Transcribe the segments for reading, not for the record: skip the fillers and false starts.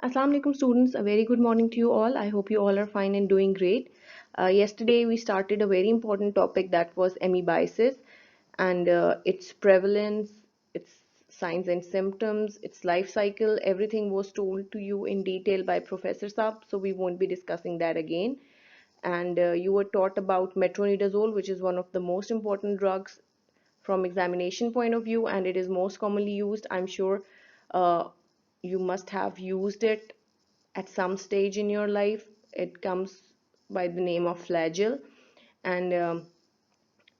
Assalamu alaikum students, a very good morning to you all. I hope you all are fine and doing great. Yesterday we started a very important topic that was amoebiasis and its prevalence, its signs and symptoms, its life cycle, everything was told to you in detail by Professor Saab, so we won't be discussing that again. And you were taught about metronidazole, which is one of the most important drugs from examination point of view, and it is most commonly used. I'm sure uh, you must have used it at some stage in your life. It comes by the name of Flagyl, and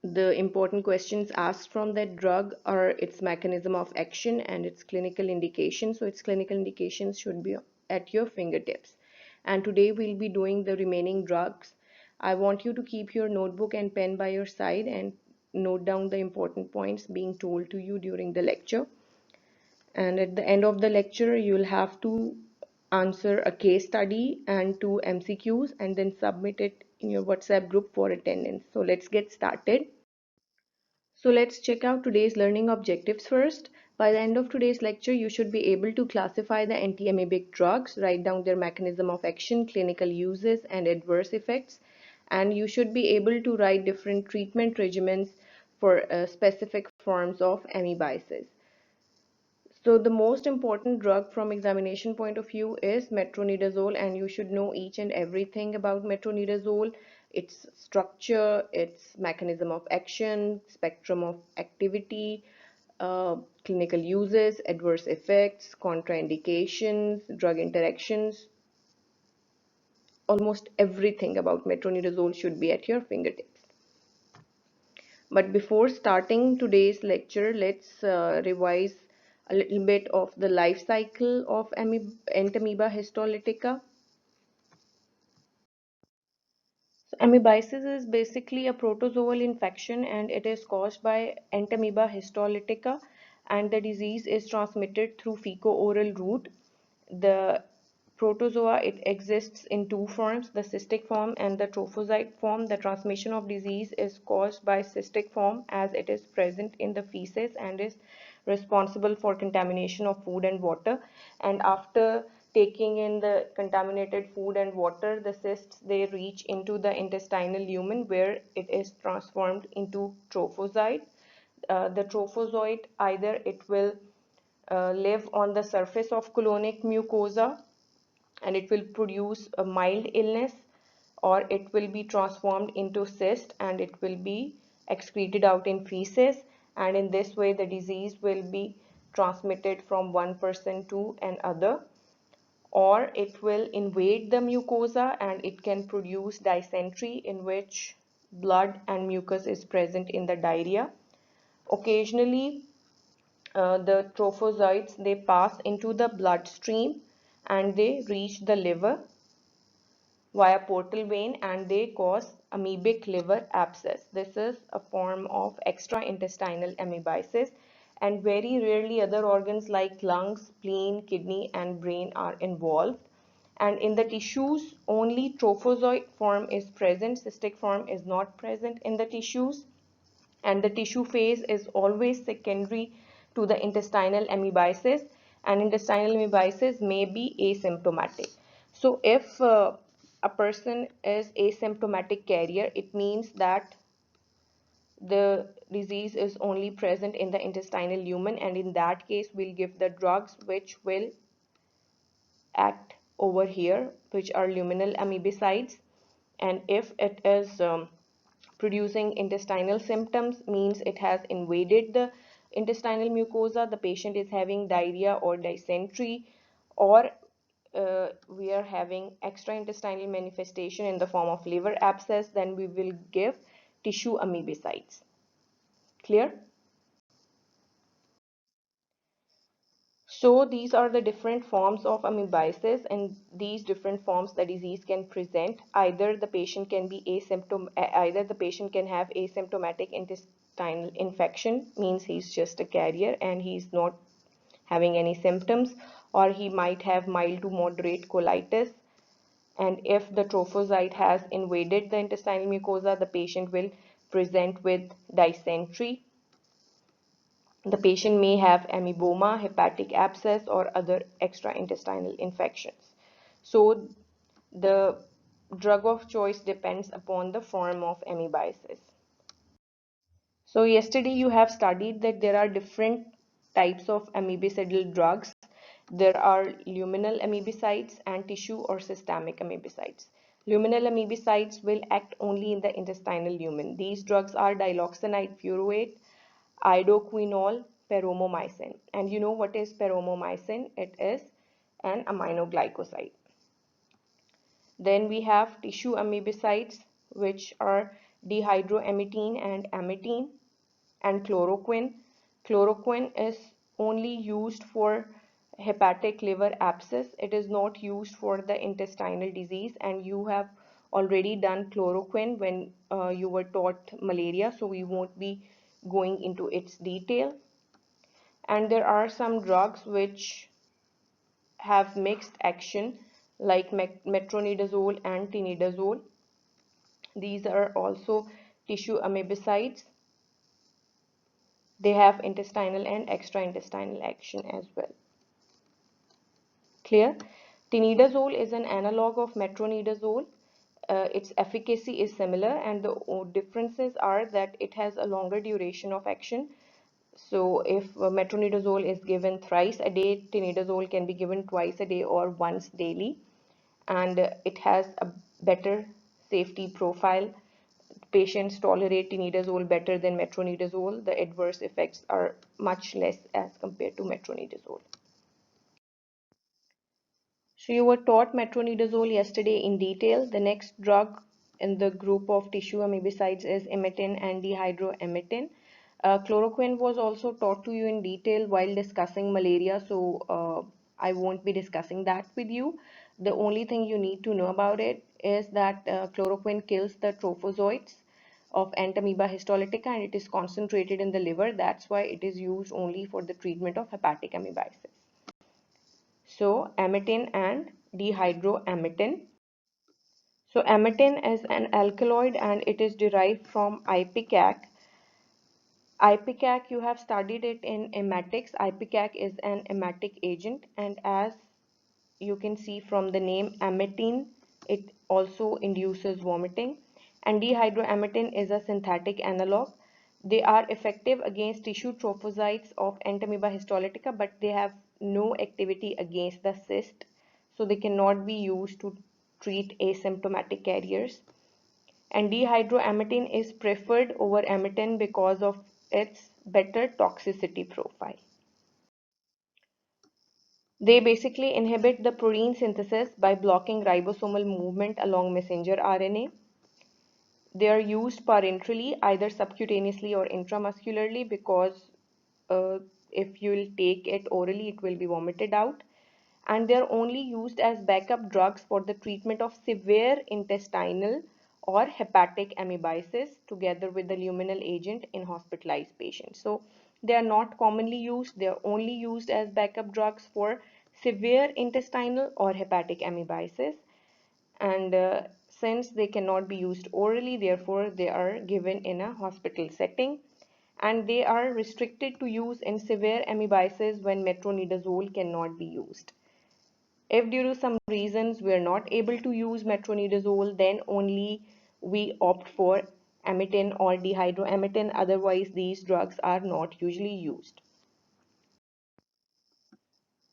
the important questions asked from that drug are its mechanism of action and its clinical indications. So its clinical indications should be at your fingertips. And today we'll be doing the remaining drugs. I want you to keep your notebook and pen by your side and note down the important points being told to you during the lecture. And at the end of the lecture, you'll have to answer a case study and two MCQs and then submit it in your WhatsApp group for attendance. So let's get started. So let's check out today's learning objectives first. By the end of today's lecture, you should be able to classify the anti-amoebic drugs, write down their mechanism of action, clinical uses, and adverse effects. And you should be able to write different treatment regimens for specific forms of amoebiasis. So the most important drug from examination point of view is metronidazole, and you should know each and everything about metronidazole, its structure, its mechanism of action, spectrum of activity, clinical uses, adverse effects, contraindications, drug interactions. Almost everything about metronidazole should be at your fingertips. But before starting today's lecture, let's revise a little bit of the life cycle of Entamoeba histolytica. So, amoebiasis is basically a protozoal infection and it is caused by Entamoeba histolytica, and the disease is transmitted through fecal-oral route. The protozoa, it exists in two forms, the cystic form and the trophozoite form. The transmission of disease is caused by cystic form as it is present in the feces and is responsible for contamination of food and water. And after taking in the contaminated food and water, the cysts, they reach into the intestinal lumen where it is transformed into trophozoite. The trophozoite, either it will live on the surface of colonic mucosa and it will produce a mild illness, or it will be transformed into cyst and it will be excreted out in feces, and in this way the disease will be transmitted from one person to another. Or it will invade the mucosa and it can produce dysentery, in which blood and mucus is present in the diarrhea. Occasionally the trophozoites, they pass into the bloodstream and they reach the liver via portal vein and they cause amoebic liver abscess. This is a form of extraintestinal amoebiasis, and very rarely other organs like lungs, spleen, kidney and brain are involved. And in the tissues, only trophozoite form is present, cystic form is not present in the tissues, and the tissue phase is always secondary to the intestinal amoebiasis, and intestinal amoebiasis may be asymptomatic. So if a person is asymptomatic carrier, it means that the disease is only present in the intestinal lumen, and in that case we'll give the drugs which will act over here, which are luminal amebicides. And if it is producing intestinal symptoms, means it has invaded the intestinal mucosa, the patient is having diarrhea or dysentery, or we are having extraintestinal manifestation in the form of liver abscess, then we will give tissue amebicides. Clear? So these are the different forms of amoebiasis, and these different forms the disease can present. Either the patient can be either the patient can have asymptomatic intestinal infection, means he's just a carrier and he's not having any symptoms, or he might have mild to moderate colitis. And if the trophozoite has invaded the intestinal mucosa, the patient will present with dysentery. The patient may have amoeboma, hepatic abscess, or other extraintestinal infections. So the drug of choice depends upon the form of amoebiasis. So yesterday you have studied that there are different types of amoebicidal drugs. There are luminal amoebicides and tissue or systemic amoebicides. Luminal amoebicides will act only in the intestinal lumen. These drugs are diloxanide furoate, idoquinol, paromomycin. And you know what is paromomycin? It is an aminoglycoside. Then we have tissue amoebicides, which are dihydroamytine and amytine, and chloroquine. Chloroquine is only used for hepatic liver abscess. It is not used for the intestinal disease, and you have already done chloroquine when you were taught malaria, so we won't be going into its detail. And there are some drugs which have mixed action like metronidazole and tinidazole. These are also tissue amoebicides. They have intestinal and extraintestinal action as well. Clear? Tinidazole is an analog of metronidazole. Its efficacy is similar, and the differences are that it has a longer duration of action. So if metronidazole is given thrice a day, tinidazole can be given twice a day or once daily, and it has a better safety profile. Patients tolerate tinidazole better than metronidazole. The adverse effects are much less as compared to metronidazole. So you were taught metronidazole yesterday in detail. The next drug in the group of tissue amoebicides is emitin and dihydroamitin. Chloroquine was also taught to you in detail while discussing malaria, so I won't be discussing that with you. The only thing you need to know about it is that chloroquine kills the trophozoites of Entamoeba histolytica, and it is concentrated in the liver. That's why it is used only for the treatment of hepatic amoebiasis. So amitin and dihydroamitin. So amitin is an alkaloid and it is derived from ipecac. Ipecac, you have studied it in emetics. Ipecac is an emetic agent, and as you can see from the name amitin, it also induces vomiting. And dihydroamitin is a synthetic analog. They are effective against tissue trophozoites of Entamoeba histolytica, but they have no activity against the cyst, so they cannot be used to treat asymptomatic carriers. And dihydroamitin is preferred over amitin because of its better toxicity profile. They basically inhibit the protein synthesis by blocking ribosomal movement along messenger RNA. They are used parenterally, either subcutaneously or intramuscularly, because if you will take it orally, it will be vomited out. And they are only used as backup drugs for the treatment of severe intestinal or hepatic amoebiasis together with the luminal agent in hospitalized patients. So they are not commonly used. They are only used as backup drugs for severe intestinal or hepatic amoebiasis, and since they cannot be used orally, therefore they are given in a hospital setting, and they are restricted to use in severe amoebiasis when metronidazole cannot be used. If due to some reasons we are not able to use metronidazole, then only we opt for amitin or dihydroamitin. Otherwise, these drugs are not usually used.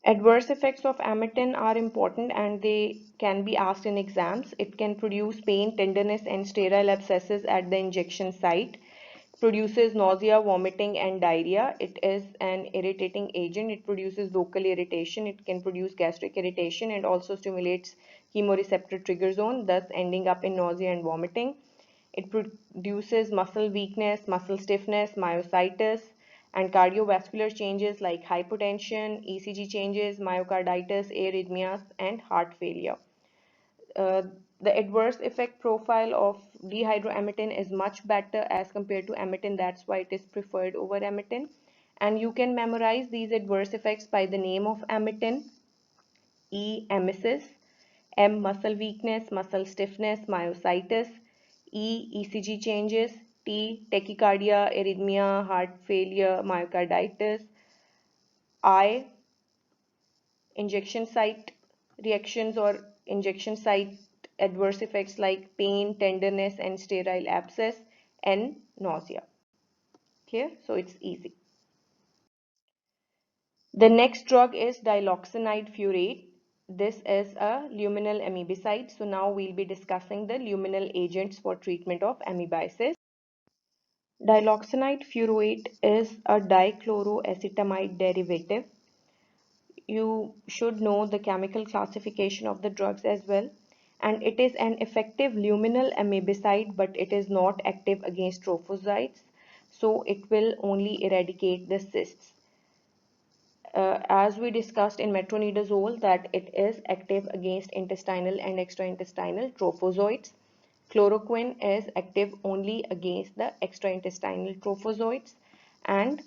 Adverse effects of amitin are important and they can be asked in exams. It can produce pain, tenderness, and sterile abscesses at the injection site. Produces nausea, vomiting, and diarrhea. It is an irritating agent. It produces local irritation. It can produce gastric irritation and also stimulates chemoreceptor trigger zone, thus ending up in nausea and vomiting. It produces muscle weakness, muscle stiffness, myositis, and cardiovascular changes like hypotension, ECG changes, myocarditis, arrhythmias, and heart failure. Uh, the adverse effect profile of dihydroamitin is much better as compared to amitin. That's why it is preferred over amitin. And you can memorize these adverse effects by the name of amitin: E. emesis, M. muscle weakness, muscle stiffness, myositis; E. ECG changes, T, tachycardia, arrhythmia, heart failure, myocarditis. I, injection site reactions or injection site adverse effects like pain, tenderness, and sterile abscess. N, nausea. Clear? So it's easy. The next drug is diloxanide furoate. This is a luminal amebicide. So now we'll be discussing the luminal agents for treatment of amoebiasis. Diloxanide furoate is a dichloroacetamide derivative. You should know the chemical classification of the drugs as well. And it is an effective luminal amebicide, but it is not active against trophozoites. So it will only eradicate the cysts. As we discussed in metronidazole, that it is active against intestinal and extraintestinal trophozoites. Chloroquine is active only against the extraintestinal trophozoites, and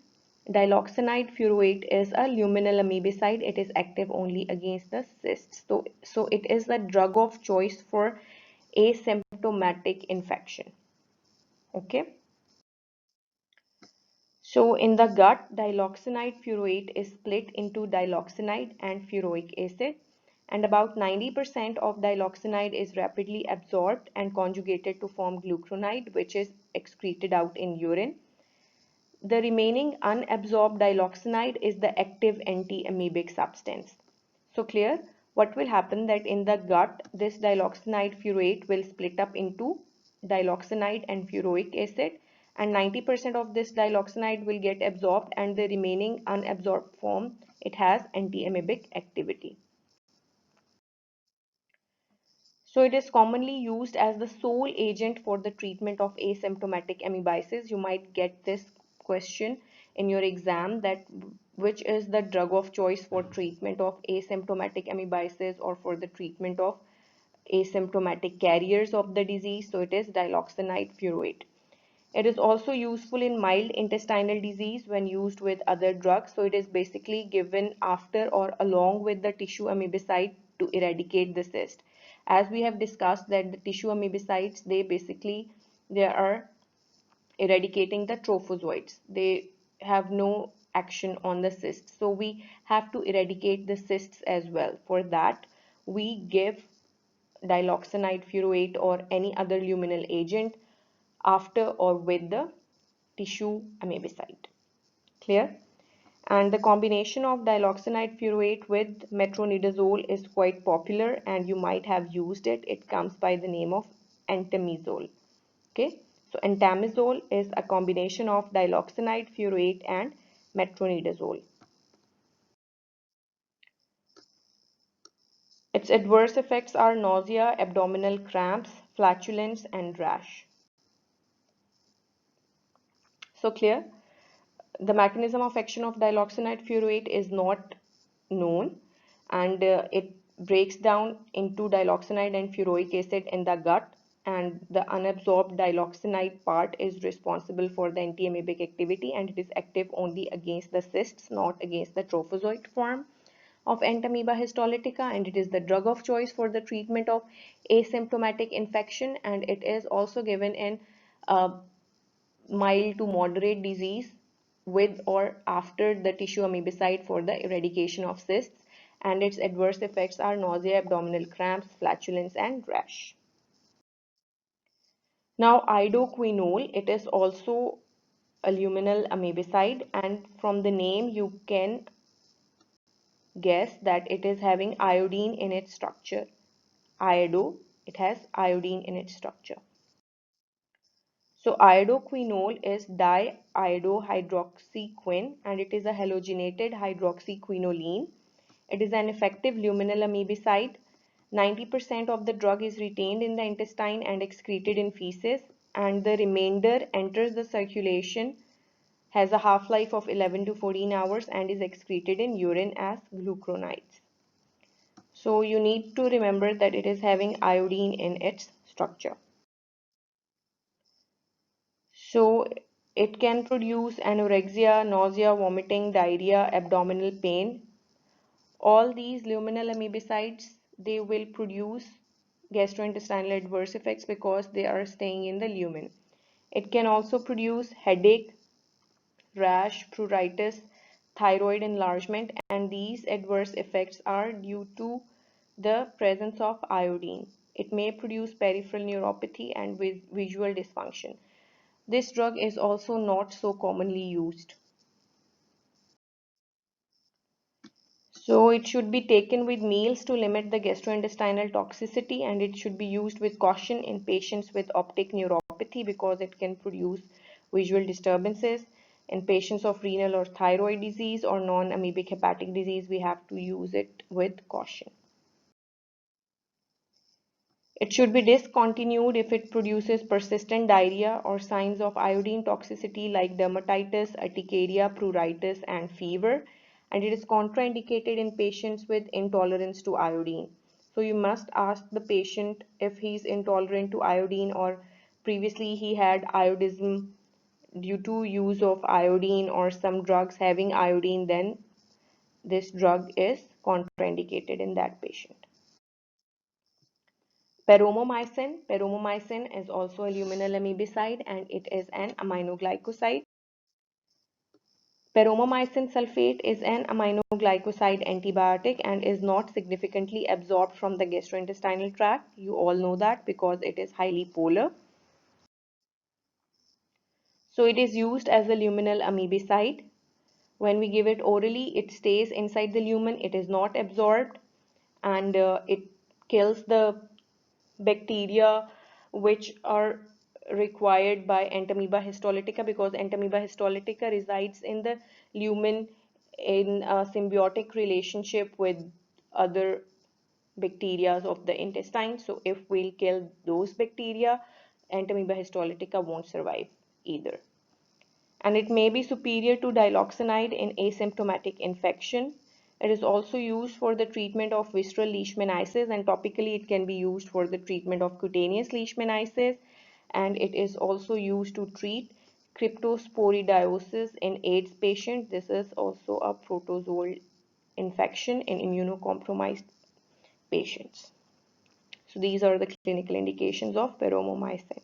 diloxanide furoate is a luminal amebicide. It is active only against the cysts. So it is the drug of choice for asymptomatic infection. Okay. So in the gut, diloxanide furoate is split into diloxanide and furoic acid, and about 90% of diloxanide is rapidly absorbed and conjugated to form glucuronide, which is excreted out in urine. The remaining unabsorbed diloxanide is the active anti-amoebic substance. So clear? What will happen that in the gut, this diloxanide furoate will split up into diloxanide and furoic acid, and 90% of this diloxanide will get absorbed, and the remaining unabsorbed form, it has anti-amoebic activity. So it is commonly used as the sole agent for the treatment of asymptomatic amoebiasis. You might get this question in your exam, that which is the drug of choice for treatment of asymptomatic amoebiasis or for the treatment of asymptomatic carriers of the disease. So it is diloxanide furoate. It is also useful in mild intestinal disease when used with other drugs. So it is basically given after or along with the tissue amebicide to eradicate the cyst. As we have discussed that the tissue amebicides, they are eradicating the trophozoites. They have no action on the cysts. So we have to eradicate the cysts as well. For that, we give diloxanide furoate or any other luminal agent after or with the tissue amebicide. Clear? And the combination of diloxanide furoate with metronidazole is quite popular, and you might have used it. It comes by the name of entamizole. Okay, so entamizole is a combination of diloxanide furoate and metronidazole. Its adverse effects are nausea, abdominal cramps, flatulence, and rash. So clear? The mechanism of action of diloxanide furoate is not known, and it breaks down into diloxanide and furoic acid in the gut, and the unabsorbed diloxanide part is responsible for the antiamoebic activity, and it is active only against the cysts, not against the trophozoite form of Entamoeba histolytica, and it is the drug of choice for the treatment of asymptomatic infection, and it is also given in mild to moderate disease with or after the tissue amebicide for the eradication of cysts, and its adverse effects are nausea, abdominal cramps, flatulence, and rash. Now iodoquinol, it is also a luminal amebicide, and from the name you can guess that it is having iodine in its structure. Iodo, it has iodine in its structure. So iodoquinol is diiodohydroxyquine, and it is a halogenated hydroxyquinoline. It is an effective luminal amebicide. 90% of the drug is retained in the intestine and excreted in feces, and the remainder enters the circulation, has a half-life of 11 to 14 hours, and is excreted in urine as glucuronides. So you need to remember that it is having iodine in its structure. So it can produce anorexia, nausea, vomiting, diarrhea, abdominal pain. All these luminal amebicides, they will produce gastrointestinal adverse effects because they are staying in the lumen. It can also produce headache, rash, pruritus, thyroid enlargement, and these adverse effects are due to the presence of iodine. It may produce peripheral neuropathy and with visual dysfunction. This drug is also not so commonly used. So it should be taken with meals to limit the gastrointestinal toxicity, and it should be used with caution in patients with optic neuropathy because it can produce visual disturbances. In patients of renal or thyroid disease or non-amoebic hepatic disease, we have to use it with caution. It should be discontinued if it produces persistent diarrhea or signs of iodine toxicity like dermatitis, urticaria, pruritus, and fever. And it is contraindicated in patients with intolerance to iodine. So you must ask the patient if he's intolerant to iodine or previously he had iodism due to use of iodine or some drugs having iodine, then this drug is contraindicated in that patient. Paromomycin is also a luminal amebicide and it is an aminoglycoside. Paromomycin sulfate is an aminoglycoside antibiotic and is not significantly absorbed from the gastrointestinal tract. You all know that because it is highly polar. So it is used as a luminal amebicide. When we give it orally, it stays inside the lumen, it is not absorbed, and it kills the bacteria which are required by Entamoeba histolytica because Entamoeba histolytica resides in the lumen in a symbiotic relationship with other bacteria of the intestine. So if we'll kill those bacteria, Entamoeba histolytica won't survive either. And it may be superior to diloxanide in asymptomatic infection. It is also used for the treatment of visceral leishmaniasis, and topically it can be used for the treatment of cutaneous leishmaniasis, and it is also used to treat cryptosporidiosis in AIDS patients. This is also a protozoal infection in immunocompromised patients. So these are the clinical indications of paromomycin.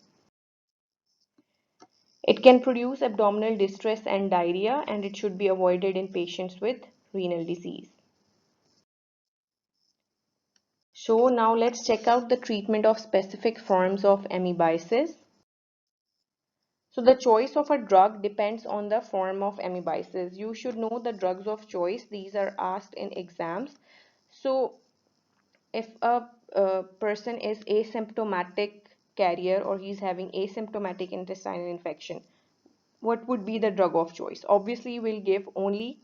It can produce abdominal distress and diarrhea, and it should be avoided in patients with renal disease. So now let's check out the treatment of specific forms of amoebiasis. So the choice of a drug depends on the form of amoebiasis. You should know the drugs of choice. These are asked in exams. So if a person is asymptomatic carrier or he's having asymptomatic intestinal infection, what would be the drug of choice? Obviously, we'll give only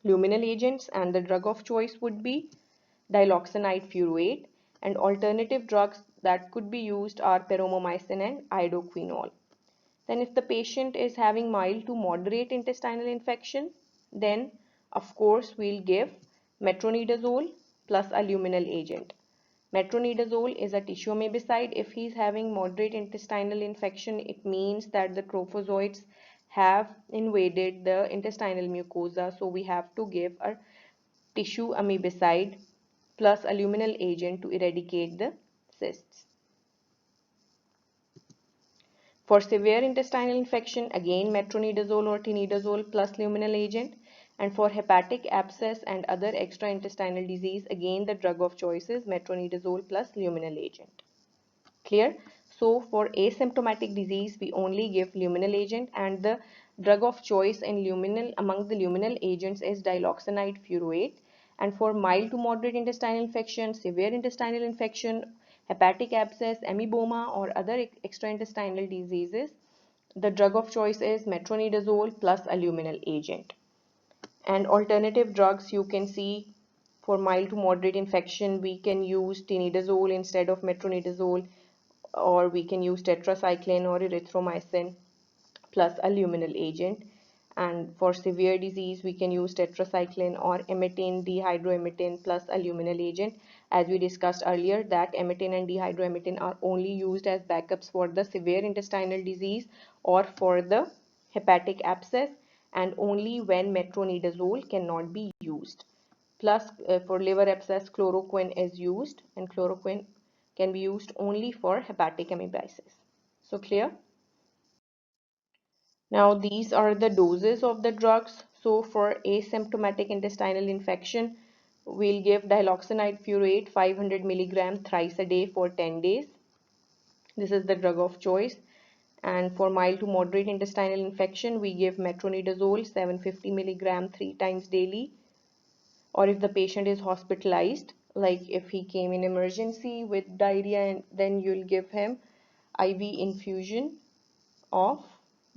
luminal agents and the drug of choice would be diloxanide furoate, and alternative drugs that could be used are paromomycin and iodoquinol. Then if the patient is having mild to moderate intestinal infection, then of course we'll give metronidazole plus a luminal agent. Metronidazole is a tissue amebicide. If he's having moderate intestinal infection, it means that the trophozoites have invaded the intestinal mucosa. So we have to give a tissue amebicide plus a luminal agent to eradicate the cysts. For severe intestinal infection, again metronidazole or tinidazole plus luminal agent. And for hepatic abscess and other extraintestinal disease, again the drug of choice is metronidazole plus luminal agent. Clear? So for asymptomatic disease, we only give luminal agent, and the drug of choice in luminal among the luminal agents is diloxanide furoate. And for mild to moderate intestinal infection, severe intestinal infection, hepatic abscess, amoeboma, or other extraintestinal diseases, the drug of choice is metronidazole plus a luminal agent. And alternative drugs you can see for mild to moderate infection, we can use tinidazole instead of metronidazole, or we can use tetracycline or erythromycin plus a luminal agent. And for severe disease, we can use tetracycline or emmetine dihydroemmetine plus a luminal agent. As we discussed earlier, that emmetine and dihydroemmetine are only used as backups for the severe intestinal disease or for the hepatic abscess, and only when metronidazole cannot be used. Plus, for liver abscess, chloroquine is used, and chloroquine can be used only for hepatic amoebiasis. So clear? Now, these are the doses of the drugs. So, for asymptomatic intestinal infection, we'll give diloxanide furoate 500 milligram thrice a day for 10 days. This is the drug of choice. And for mild to moderate intestinal infection, we give metronidazole 750 milligram 3 times daily. Or if the patient is hospitalized, like if he came in emergency with diarrhea, and then you'll give him IV infusion of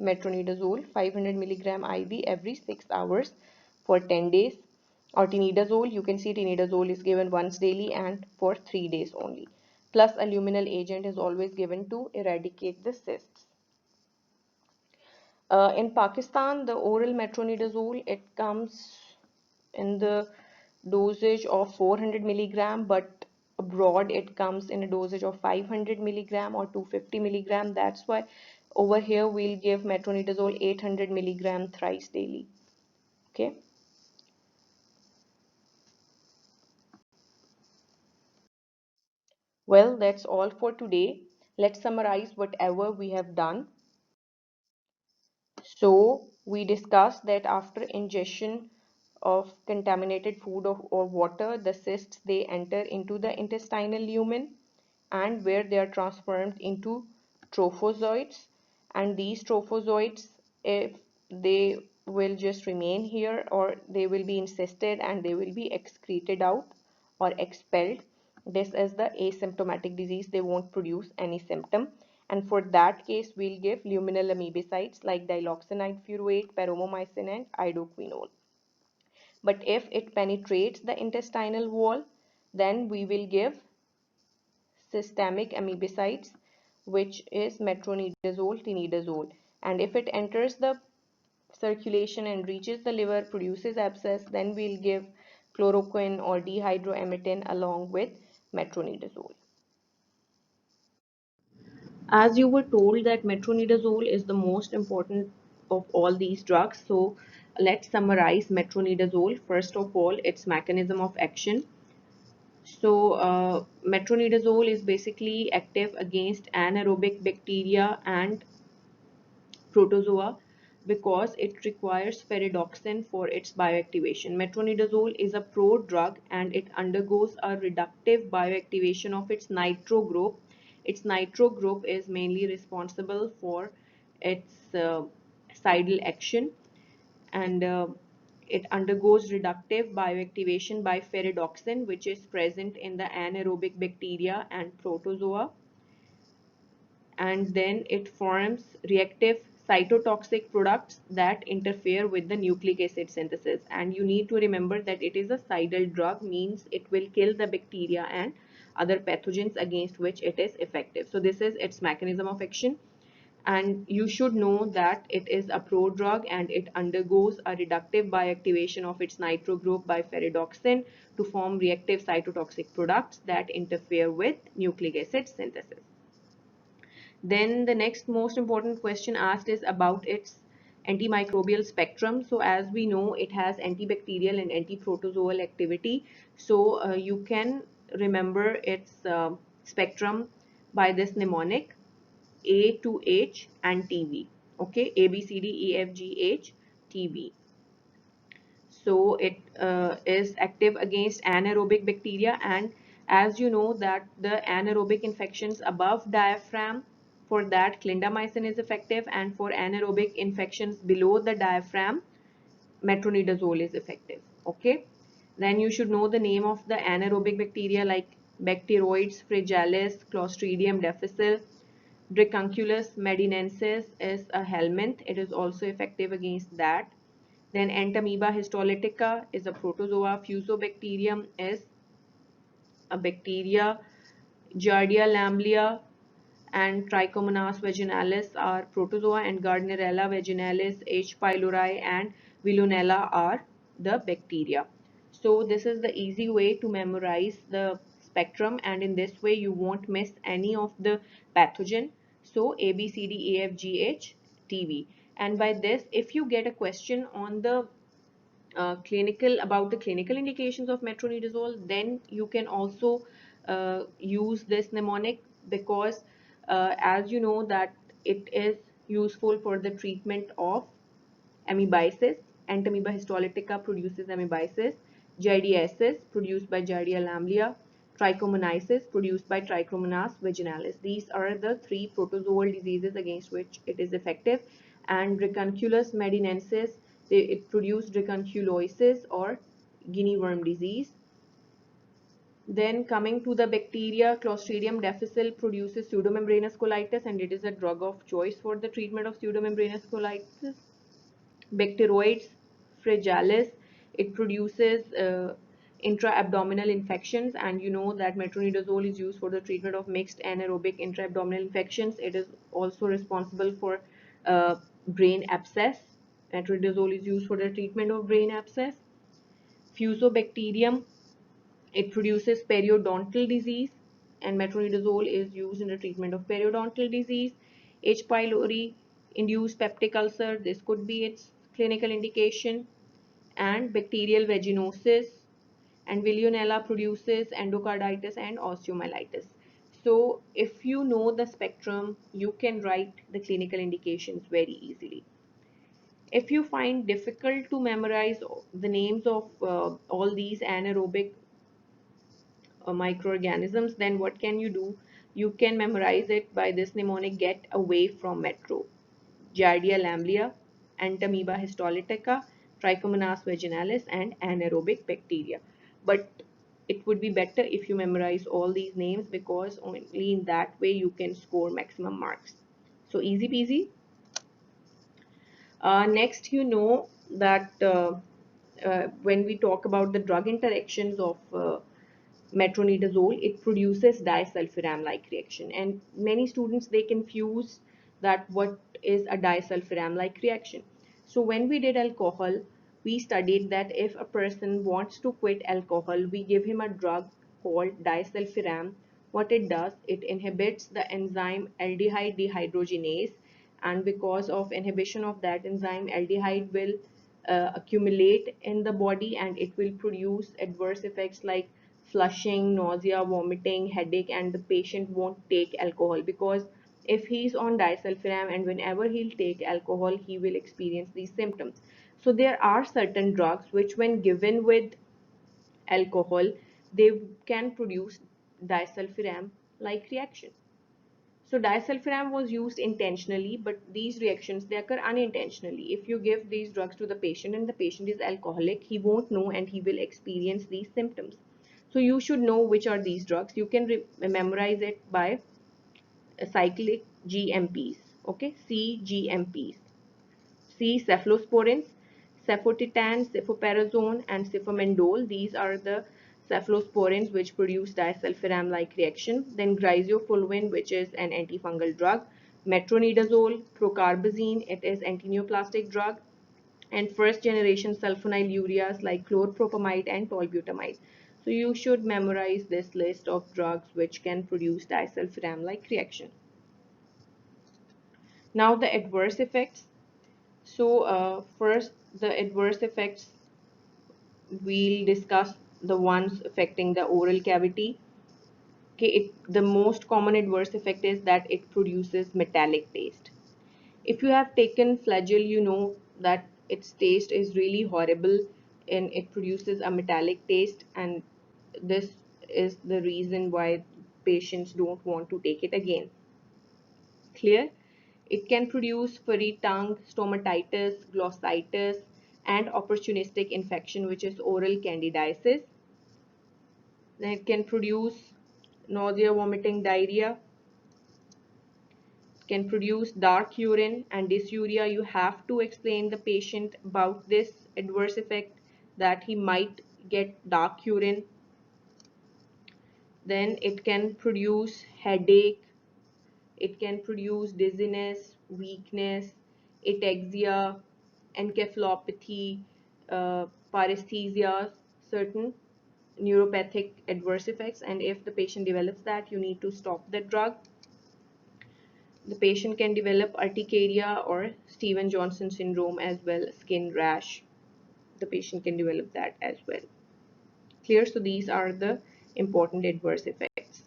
metronidazole 500 milligram IV every 6 hours for 10 days. Or tinidazole, you can see tinidazole is given once daily and for 3 days only. Plus a luminal agent is always given to eradicate the cysts. In Pakistan, the oral metronidazole, it comes in the dosage of 400 milligram, but abroad it comes in a dosage of 500 milligram or 250 milligram. That's why over here we'll give metronidazole 800 milligram thrice daily. Okay. Well, that's all for today. Let's summarize whatever we have done. So we discussed that after ingestion of contaminated food or water, the cysts they enter into the intestinal lumen, and where they are transformed into trophozoites. And these trophozoites, if they will just remain here, or they will be encysted and they will be excreted out or expelled. This is the asymptomatic disease. They won't produce any symptom. And for that case, we'll give luminal amebicides like diloxanide furoate, paromomycin, and idoquinol. But if it penetrates the intestinal wall, then we will give systemic amebicides, which is metronidazole, tinidazole. And if it enters the circulation and reaches the liver, produces abscess, then we'll give chloroquine or dihydroamidine along with metronidazole. As you were told that metronidazole is the most important of all these drugs, so let's summarize metronidazole. First of all, its mechanism of action. So, metronidazole is basically active against anaerobic bacteria and protozoa because it requires ferredoxin for its bioactivation. Metronidazole is a prodrug and it undergoes a reductive bioactivation of its nitro group. Its nitro group is mainly responsible for its cidal action, and it undergoes reductive bioactivation by ferredoxin, which is present in the anaerobic bacteria and protozoa, and then it forms reactive cytotoxic products that interfere with the nucleic acid synthesis. And you need to remember that it is a cidal drug, means it will kill the bacteria and other pathogens against which it is effective. So this is its mechanism of action, and you should know that it is a prodrug and it undergoes a reductive bioactivation of its nitro group by ferredoxin to form reactive cytotoxic products that interfere with nucleic acid synthesis. Then the next most important question asked is about its antimicrobial spectrum. So as we know, it has antibacterial and antiprotozoal activity. So you can remember its spectrum by this mnemonic: A to H and TV. Okay, A, B, C, D, E, F, G, H, TV. So it is active against anaerobic bacteria, and as you know that the anaerobic infections above diaphragm, for that clindamycin is effective, and for anaerobic infections below the diaphragm, metronidazole is effective. Okay, then you should know the name of the anaerobic bacteria like Bacteroides fragilis, Clostridium difficile. Dracunculus medinensis is a helminth. It is also effective against that. Then Entamoeba histolytica is a protozoa. Fusobacterium is a bacteria. Giardia lamblia and Trichomonas vaginalis are protozoa, and Gardnerella vaginalis, H. pylori, and Veillonella are the bacteria. So this is the easy way to memorize the spectrum, and in this way you won't miss any of the pathogen. So A, B, C, D, E, F, G, H, T, V. And by this, if you get a question on the clinical, about the clinical indications of metronidazole, then you can also use this mnemonic, because as you know that it is useful for the treatment of amoebiasis. Entamoeba histolytica produces amoebiasis. Giardiasis produced by Giardia lamblia. Trichomoniasis produced by Trichomonas vaginalis. These are the three protozoal diseases against which it is effective. And Dracunculus medinensis, it produced dracunculosis or guinea worm disease. Then coming to the bacteria, Clostridium difficile produces pseudomembranous colitis, and it is a drug of choice for the treatment of pseudomembranous colitis. Bacteroides fragilis, it produces intra-abdominal infections, and you know that metronidazole is used for the treatment of mixed anaerobic intra-abdominal infections. It is also responsible for brain abscess. Metronidazole is used for the treatment of brain abscess. Fusobacterium, it produces periodontal disease, and metronidazole is used in the treatment of periodontal disease. H. pylori induced peptic ulcer, this could be its clinical indication. And bacterial vaginosis, and Veillonella produces endocarditis and osteomyelitis. So if you know the spectrum, you can write the clinical indications very easily. If you find difficult to memorize the names of all these anaerobic microorganisms, then what can you do? You can memorize it by this mnemonic: get away from metro. Giardia lamblia, Entamoeba histolytica, Trichomonas vaginalis, and anaerobic bacteria. But it would be better if you memorize all these names, because only in that way you can score maximum marks. So easy peasy. Next, you know that when we talk about the drug interactions of metronidazole, it produces disulfiram-like reaction, and many students, they confuse that what is a disulfiram-like reaction. So when we did alcohol, we studied that if a person wants to quit alcohol, we give him a drug called disulfiram. What it does, it inhibits the enzyme aldehyde dehydrogenase, and because of inhibition of that enzyme, aldehyde will accumulate in the body, and it will produce adverse effects like flushing, nausea, vomiting, headache, and the patient won't take alcohol, because if he's on disulfiram and whenever he'll take alcohol, he will experience these symptoms. So there are certain drugs which, when given with alcohol, they can produce disulfiram like reaction. So disulfiram was used intentionally, but these reactions, they occur unintentionally. If you give these drugs to the patient and the patient is alcoholic, he won't know and he will experience these symptoms. So you should know which are these drugs. You can memorize it by cyclic GMPs. Okay, CGMPs. C. Cephalosporins, cefotitan, cefoperazone, and cefamendole. These are the cephalosporins which produce disulfiram-like reaction. Then griseofulvin, which is an antifungal drug. Metronidazole, procarbazine, it is antineoplastic drug. And first generation sulfonylureas like chlorpropamide and tolbutamide. So you should memorize this list of drugs which can produce disulfiram-like reaction. Now the adverse effects. So first, the adverse effects, we'll discuss the ones affecting the oral cavity. Okay, the most common adverse effect is that it produces metallic taste. If you have taken flagyl, you know that its taste is really horrible and it produces a metallic taste, and this is the reason why patients don't want to take it again. Clear? It can produce furry tongue, stomatitis, glossitis, and opportunistic infection, which is oral candidiasis. Then it can produce nausea, vomiting, diarrhea. It can produce dark urine and dysuria. You have to explain the patient about this adverse effect, that he might get dark urine. Then it can produce headache. It can produce dizziness, weakness, ataxia, encephalopathy, paresthesia, certain neuropathic adverse effects. And if the patient develops that, you need to stop the drug. The patient can develop urticaria or Stevens-Johnson syndrome as well, skin rash. The patient can develop that as well. Clear? So these are the important adverse effects.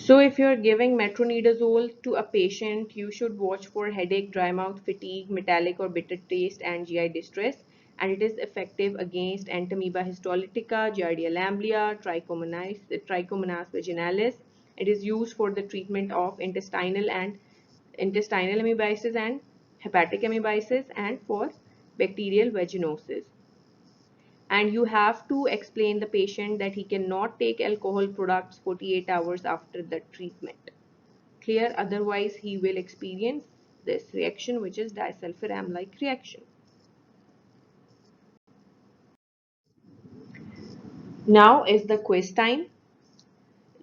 So if you're giving metronidazole to a patient, you should watch for headache, dry mouth, fatigue, metallic or bitter taste, and GI distress. And it is effective against Entamoeba histolytica, Giardia lamblia, Trichomonas vaginalis. It is used for the treatment of intestinal amoebiasis and hepatic amoebiasis, and for bacterial vaginosis. And you have to explain the patient that he cannot take alcohol products 48 hours after the treatment. Clear? Otherwise he will experience this reaction, which is disulfiram-like reaction. Now is the quiz time.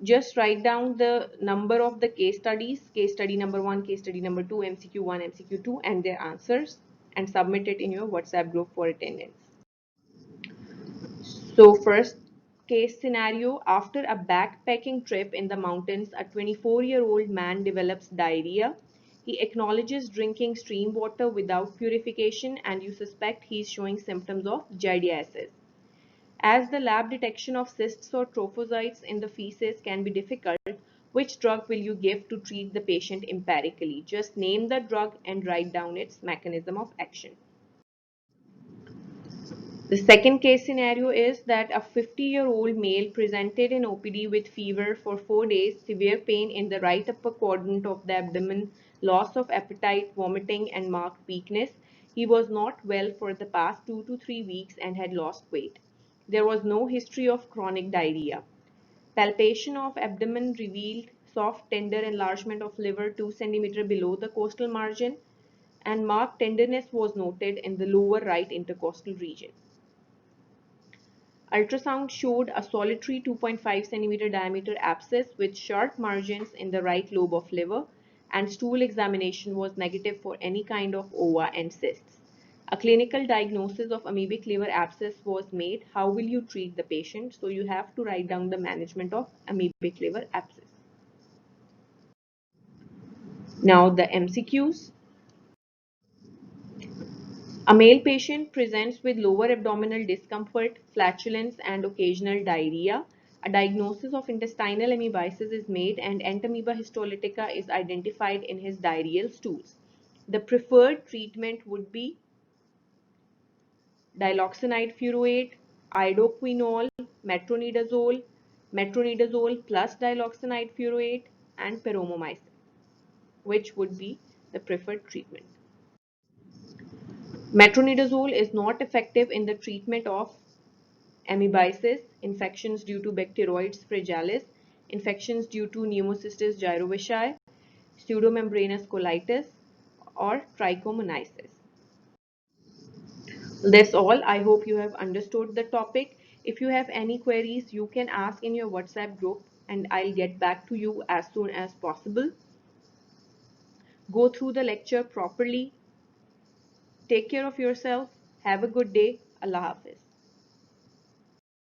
Just write down the number of the case studies, case study number 1, case study number 2, MCQ 1, MCQ 2, and their answers, and submit it in your WhatsApp group for attendance. So first case scenario, after a backpacking trip in the mountains, a 24-year-old man develops diarrhea. He acknowledges drinking stream water without purification, and you suspect he's showing symptoms of giardiasis. As the lab detection of cysts or trophozoites in the feces can be difficult, which drug will you give to treat the patient empirically? Just name the drug and write down its mechanism of action. The second case scenario is that a 50-year-old male presented in OPD with fever for 4 days, severe pain in the right upper quadrant of the abdomen, loss of appetite, vomiting, and marked weakness. He was not well for the past 2 to 3 weeks and had lost weight. There was no history of chronic diarrhea. Palpation of abdomen revealed soft tender enlargement of liver 2 cm below the costal margin, and marked tenderness was noted in the lower right intercostal region. Ultrasound showed a solitary 2.5 cm diameter abscess with sharp margins in the right lobe of liver, and stool examination was negative for any kind of ova and cysts. A clinical diagnosis of amoebic liver abscess was made. How will you treat the patient? So you have to write down the management of amoebic liver abscess. Now the MCQs. A male patient presents with lower abdominal discomfort, flatulence, and occasional diarrhea. A diagnosis of intestinal amoebiasis is made, and Entamoeba histolytica is identified in his diarrheal stools. The preferred treatment would be diloxanide furoate, idoquinol, metronidazole, metronidazole plus diloxanide furoate, and paromomycin, which would be the preferred treatment. Metronidazole is not effective in the treatment of amoebiasis, infections due to Bacteroides fragilis, infections due to Pneumocystis gyrovecii, pseudomembranous colitis, or trichomoniasis. That's all. I hope you have understood the topic. If you have any queries, you can ask in your WhatsApp group and I'll get back to you as soon as possible. Go through the lecture properly. Take care of yourself. Have a good day. Allah Hafiz.